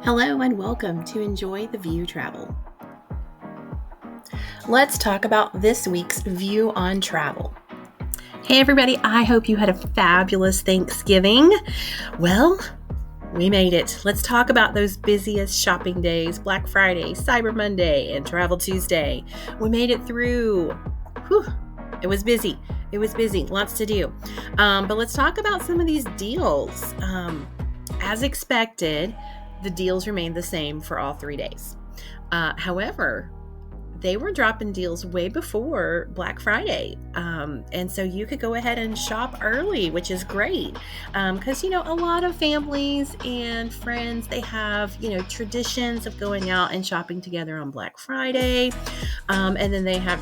Hello and welcome to Enjoy the View Travel. Let's talk about this week's view on travel. Hey everybody, I hope you had a fabulous Thanksgiving. Well, we made it. Let's talk about those busiest shopping days, Black Friday, Cyber Monday, and Travel Tuesday. We made it through. Whew, it was busy. Lots to do. But let's talk about some of these deals. As expected, the deals remained the same for all 3 days. However, they were dropping deals way before Black Friday. And so you could go ahead and shop early, which is great. Because, a lot of families and friends, they have, traditions of going out and shopping together on Black Friday. And then they have,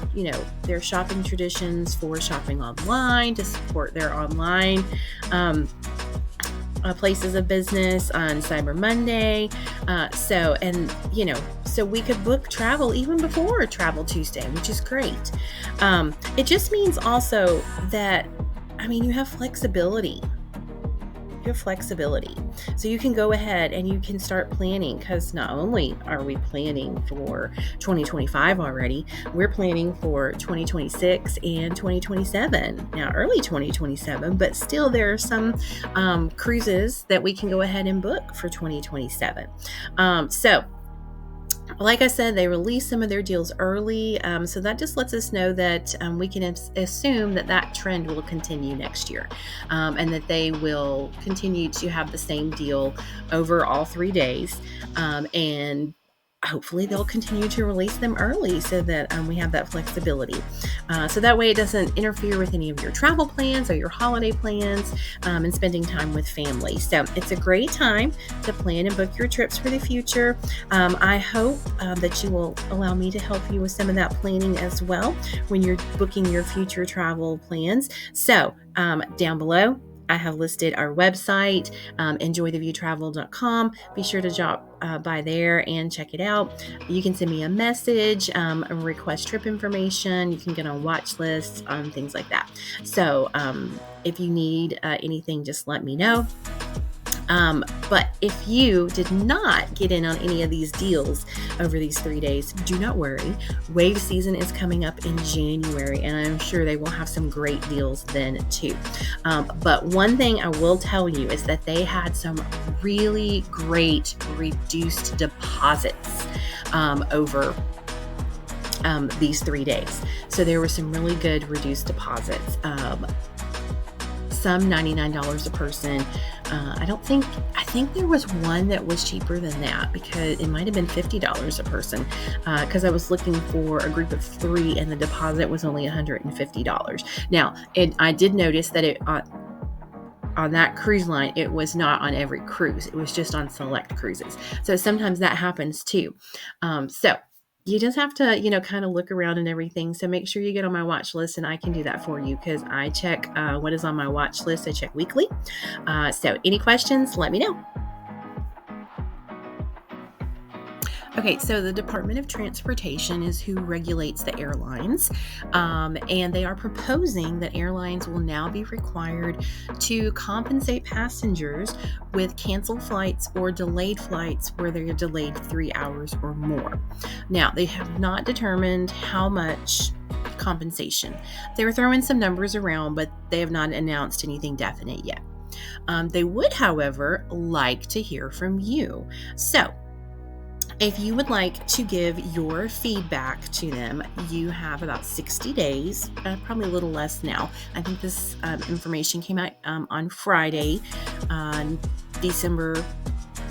their shopping traditions for shopping online to support their online places of business on Cyber Monday. So we could book travel even before Travel Tuesday, which is great. It just means also that, you have flexibility. So you can go ahead and you can start planning, because not only are we planning for 2025 already, we're planning for 2026 and 2027. Now, early 2027, but still there are some cruises that we can go ahead and book for 2027. Like I said, they released some of their deals early, so that just lets us know that we can assume that trend will continue next year, and that they will continue to have the same deal over all 3 days, and hopefully they'll continue to release them early so that we have that flexibility. So that way it doesn't interfere with any of your travel plans or your holiday plans, and spending time with family. So it's a great time to plan and book your trips for the future. I hope that you will allow me to help you with some of that planning as well when you're booking your future travel plans. So down below, I have listed our website, enjoytheviewtravel.com. Be sure to drop by there and check it out. You can send me a message, request trip information. You can get on watch lists, things like that. So if you need anything, just let me know. But if you did not get in on any of these deals over these 3 days, do not worry. Wave season is coming up in January, and I'm sure they will have some great deals then too. But one thing I will tell you is that they had some really great reduced deposits over these 3 days. So there were some really good reduced deposits. Some $99 a person. I think there was one that was cheaper than that, because it might have been $50 a person, because I was looking for a group of 3 and the deposit was only $150. Now, I did notice that on that cruise line, it was not on every cruise. It was just on select cruises. So sometimes that happens too. So you just have to, kind of look around and everything. So make sure you get on my watch list, and I can do that for you, because I check what is on my watch list. I check weekly. So any questions, let me know. Okay, so the Department of Transportation is who regulates the airlines, and they are proposing that airlines will now be required to compensate passengers with canceled flights or delayed flights where they are delayed 3 hours or more. Now, they have not determined how much compensation. They were throwing some numbers around, but they have not announced anything definite yet. They would, however, like to hear from you. So, if you would like to give your feedback to them, you have about 60 days, probably a little less now. I think this information came out on Friday, on December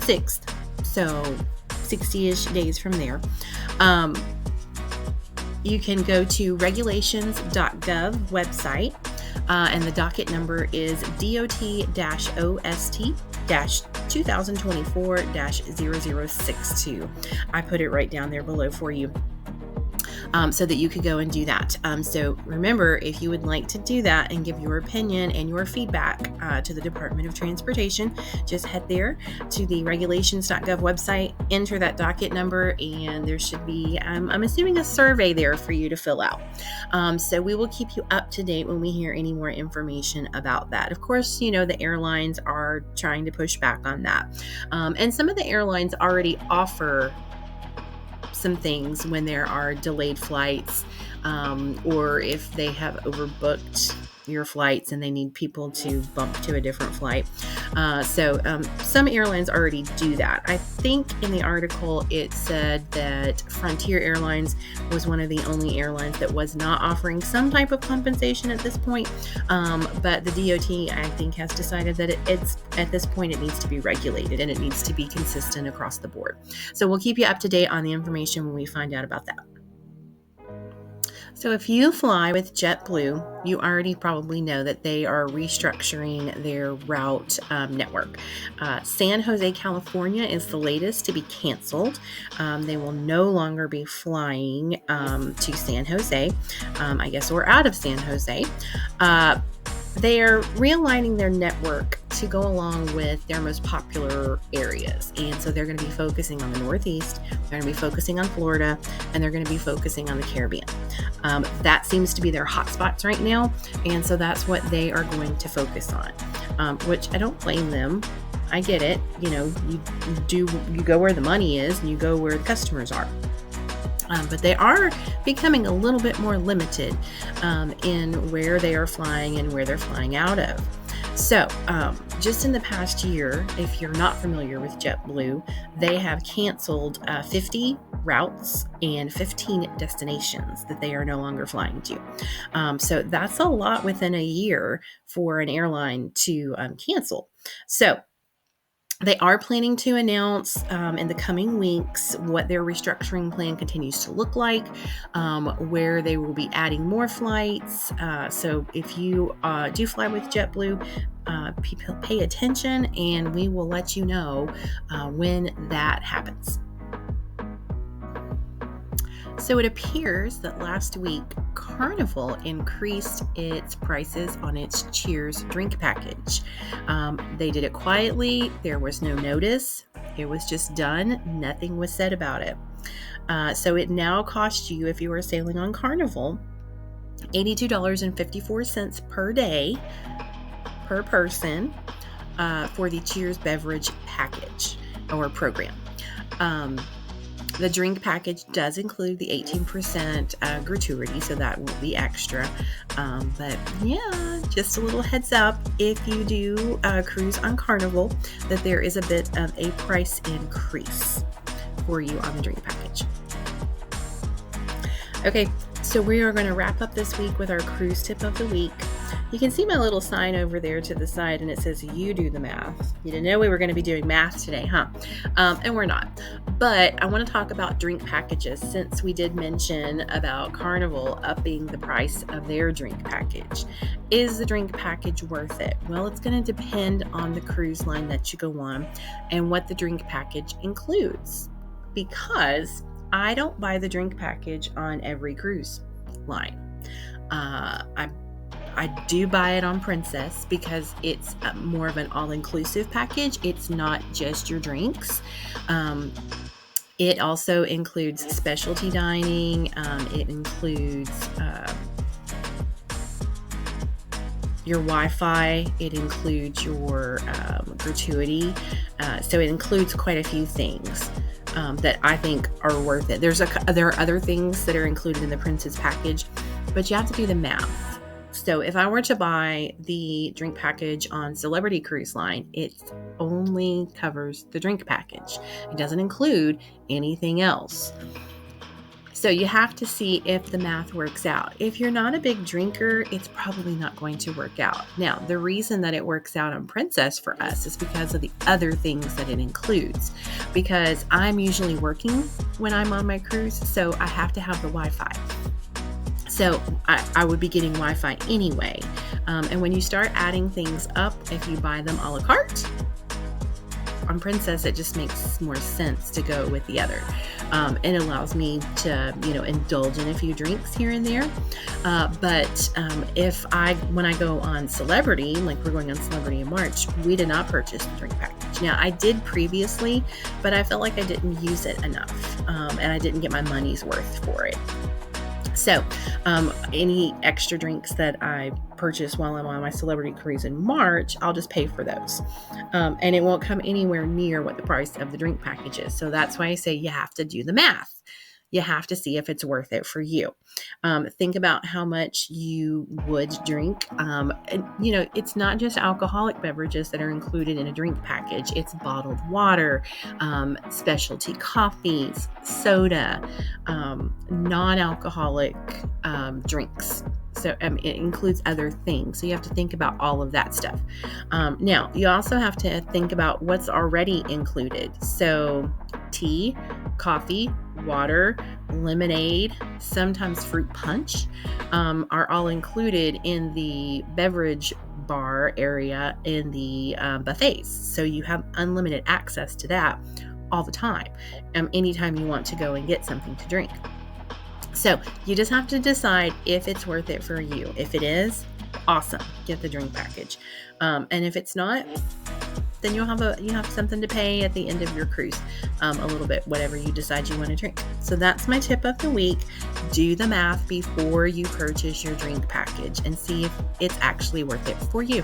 6th, so 60-ish days from there. You can go to regulations.gov website, and the docket number is DOT-OST-2024-0062. I put it right down there below for you. so that you could go and do that. So remember, if you would like to do that and give your opinion and your feedback to the Department of Transportation, just head there to the regulations.gov website, enter that docket number, and there should be, I'm assuming, a survey there for you to fill out. So we will keep you up to date when we hear any more information about that. Of course, the airlines are trying to push back on that. And some of the airlines already offer some things when there are delayed flights, or if they have overbooked your flights and they need people to bump to a different flight. So some airlines already do that. I think in the article it said that Frontier Airlines was one of the only airlines that was not offering some type of compensation at this point. But the DOT, I think, has decided that it's at this point it needs to be regulated and it needs to be consistent across the board. So we'll keep you up to date on the information when we find out about that. So if you fly with JetBlue, you already probably know that they are restructuring their route network. San Jose, California is the latest to be canceled. They will no longer be flying to San Jose, I guess, or out of San Jose. They are realigning their network to go along with their most popular areas. And so they're going to be focusing on the Northeast, they're going to be focusing on Florida, and they're going to be focusing on the Caribbean. That seems to be their hotspots right now. And so that's what they are going to focus on, which I don't blame them. I get it. You go where the money is and you go where the customers are. But they are becoming a little bit more limited in where they are flying and where they're flying out of. So just in the past year, if you're not familiar with JetBlue, they have canceled 50 routes and 15 destinations that they are no longer flying to. So that's a lot within a year for an airline to cancel. So they are planning to announce in the coming weeks what their restructuring plan continues to look like, where they will be adding more flights. So if you do fly with JetBlue, pay attention and we will let you know when that happens. So it appears that last week, Carnival increased its prices on its Cheers drink package. They did it quietly. There was no notice. It was just done. Nothing was said about it. So it now costs you, if you are sailing on Carnival, $82.54 per day per person for the Cheers beverage package or program. The drink package does include the 18% gratuity, so that will be extra. But yeah, just a little heads up, if you do cruise on Carnival, that there is a bit of a price increase for you on the drink package. Okay, so we are going to wrap up this week with our cruise tip of the week. You can see my little sign over there to the side, and it says, you do the math. You didn't know we were going to be doing math today, huh? And we're not. But I want to talk about drink packages, since we did mention about Carnival upping the price of their drink package. Is the drink package worth it? Well, it's going to depend on the cruise line that you go on and what the drink package includes. Because I don't buy the drink package on every cruise line. I do buy it on Princess because it's more of an all-inclusive package. It's not just your drinks. It also includes specialty dining. It includes your Wi-Fi. It includes your gratuity. So it includes quite a few things that I think are worth it. There are other things that are included in the Princess package, but you have to do the math. So if I were to buy the drink package on Celebrity Cruise Line, it only covers the drink package. It doesn't include anything else. So you have to see if the math works out. If you're not a big drinker, it's probably not going to work out. Now, the reason that it works out on Princess for us is because of the other things that it includes. Because I'm usually working when I'm on my cruise, so I have to have the Wi-Fi. So I would be getting Wi-Fi anyway. And when you start adding things up, if you buy them a la carte, on Princess, it just makes more sense to go with the other. It allows me to, indulge in a few drinks here and there. But when I go on Celebrity, like we're going on Celebrity in March, we did not purchase the drink package. Now, I did previously, but I felt like I didn't use it enough, and I didn't get my money's worth for it. So any extra drinks that I purchase while I'm on my Celebrity cruise in March, I'll just pay for those. And it won't come anywhere near what the price of the drink package is. So that's why I say you have to do the math. You have to see if it's worth it for you. Think about how much you would drink. And, it's not just alcoholic beverages that are included in a drink package. It's bottled water, specialty coffees, soda, non-alcoholic drinks. So it includes other things. So you have to think about all of that stuff. Now, you also have to think about what's already included. So tea, coffee, water, lemonade, sometimes fruit punch are all included in the beverage bar area in the buffets. So you have unlimited access to that all the time, anytime you want to go and get something to drink. So you just have to decide if it's worth it for you. If it is, awesome, get the drink package. And if it's not, then you have something to pay at the end of your cruise, a little bit, whatever you decide you want to drink. So that's my tip of the week. Do the math before you purchase your drink package and see if it's actually worth it for you.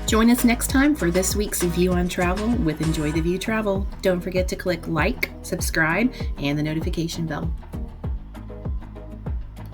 Join us next time for this week's View on Travel with Enjoy the View Travel. Don't forget to click like, subscribe, and the notification bell.